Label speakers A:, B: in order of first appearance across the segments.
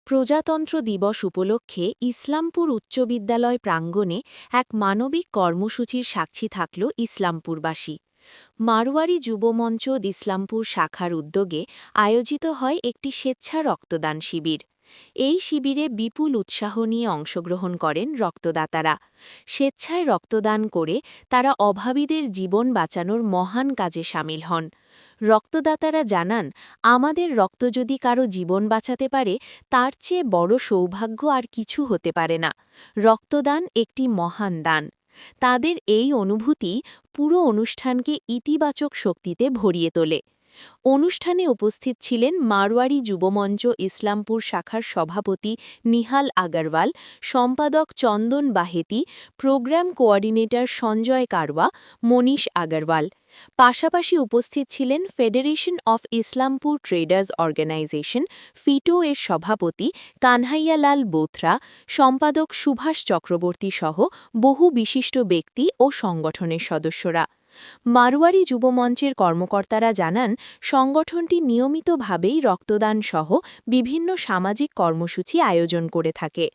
A: প্রজাতন্ত্র দিবস উপলক্ষে ইসলামপুর উচ্চ বিদ্যালয় প্রাঙ্গণে এক মানবিক কর্মসূচির সাক্ষী থাকল ইসলামপুরবাসী। মারোয়ারি যুবমঞ্চ ইসলামপুর শাখার উদ্যোগে আয়োজিত হয় একটি স্বেচ্ছা রক্তদান শিবির। এই শিবিরে বিপুল উৎসাহ নিয়ে অংশগ্রহণ করেন রক্তদাতারা। স্বেচ্ছায় রক্তদান করে তারা অভাবীদের জীবন বাঁচানোর মহান কাজে সামিল হন। রক্তদাতারা জানান, আমাদের রক্ত যদি কারো জীবন বাঁচাতে পারে, তার চেয়ে বড় সৌভাগ্য আর কিছু হতে পারে না। রক্তদান একটি মহান দান। তাদের এই অনুভূতি পুরো অনুষ্ঠানকে ইতিবাচক শক্তিতে ভরিয়ে তোলে। অনুষ্ঠানে উপস্থিত ছিলেন মারোয়ারি যুবমঞ্চ ইসলামপুর শাখার সভাপতি নিহাল আগরওয়াল, সম্পাদক চন্দন বাহেতি, প্রোগ্রাম কোঅর্ডিনেটর সঞ্জয় কারওয়া, মনীষ আগরওয়াল। পাশাপাশি উপস্থিত ছিলেন federation of Islampur traders organisation FITO এর সভাপতি কানহাইয়ালাল বোথরা, সম্পাদক সুভাষ চক্রবর্তী সহ বহু বিশিষ্ট ব্যক্তি ও সংগঠনের সদস্যরা। মারোয়ারি যুবমঞ্চের কর্মকর্তারা জানান, সংগঠনটি নিয়মিতভাবেই রক্তদান সহ বিভিন্ন সামাজিক কর্মসূচি আয়োজন করে থাকে।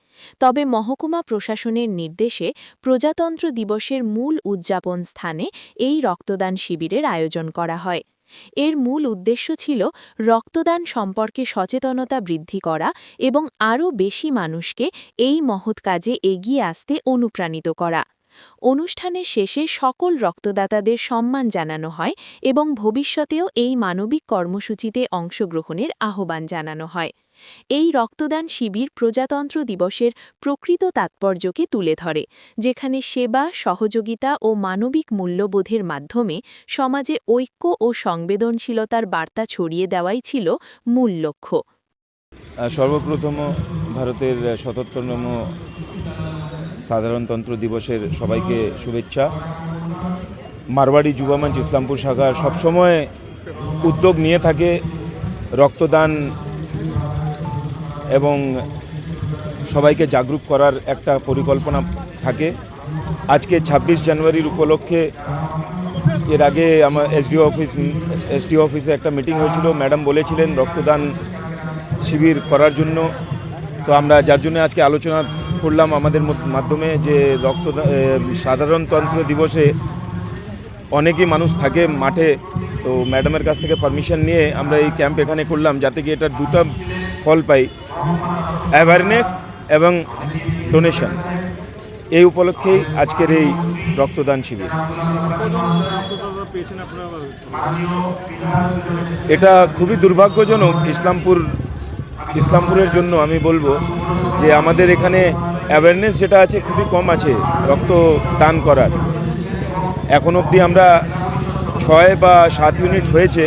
A: তবে মহকুমা প্রশাসনের নির্দেশে প্রজাতন্ত্র দিবসের মূল উদযাপন স্থানে এই রক্তদান শিবিরের আয়োজন করা হয়। এর মূল উদ্দেশ্য ছিল রক্তদান সম্পর্কে সচেতনতা বৃদ্ধি করা এবং আরও বেশি মানুষকে এই মহৎ কাজে এগিয়ে আসতে অনুপ্রাণিত করা। অনুষ্ঠানের শেষে সকল রক্তদাতাদের সম্মান জানানো হয় এবং ভবিষ্যতেও এই মানবিক কর্মসূচিতে অংশগ্রহণের আহ্বান জানানো হয়। এই রক্তদান শিবির প্রজাতন্ত্র দিবসের প্রকৃত তাৎপর্যকে তুলে ধরে, যেখানে সেবা, সহযোগিতা ও মানবিক মূল্যবোধের মাধ্যমে সমাজে ঐক্য ও সংবেদনশীলতার বার্তা ছড়িয়ে দেওয়াই ছিল মূল লক্ষ্য।
B: সর্বপ্রথম ভারতের ৭৭তম সাধারণতন্ত্র দিবসের সবাইকে শুভেচ্ছা। মারওয়ারি যুবমঞ্চ ইসলামপুর শাখা সবসময় উদ্যোগ নিয়ে থাকে রক্তদান এবং সবাইকে জাগরুক করার একটা পরিকল্পনা থাকে। আজকে ২৬ জানুয়ারির উপলক্ষে এর আগে আমার এসডিও অফিসে একটা মিটিং হয়েছিল। ম্যাডাম বলেছিলেন রক্তদান শিবির করার জন্য, তো আমরা যার জন্য আজকে আলোচনা করলাম আমাদের মাধ্যমে যে সাধারণতন্ত্র দিবসে অনেকই মানুষ থাকে মাঠে, তো ম্যাডামের কাছ থেকে পারমিশন নিয়ে আমরা এই ক্যাম্প এখানে করলাম, যাতে কি এটার দুটো ফল পাই, অ্যাওয়ারনেস এবং ডোনেশন। এই উপলক্ষেই আজকের এই রক্তদান শিবির। এটা খুবই দুর্ভাগ্যজনক ইসলামপুরের জন্য। আমি বলবো যে আমাদের এখানে অ্যাওয়ারনেস যেটা আছে খুবই কম আছে রক্তদান করার। এখন অবধি আমরা ৬ বা ৭ ইউনিট হয়েছে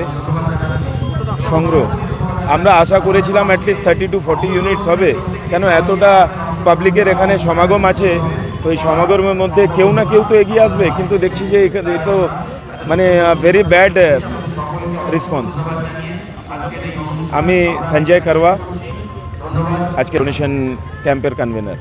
B: সংগ্রহ। আমরা আশা করেছিলাম অ্যাটলিস্ট 30 to 40 ইউনিটস হবে, কেন এতটা পাবলিকের এখানে সমাগম আছে, তো এই সমাগমের মধ্যে কেউ না কেউ তো এগিয়ে আসবে, কিন্তু দেখছি যে এটা তো মানে ভেরি ব্যাড রেসপন্স। আমি সঞ্জয় কারওয়া, আজকে ডোনেশন ক্যাম্পের কনভেনার।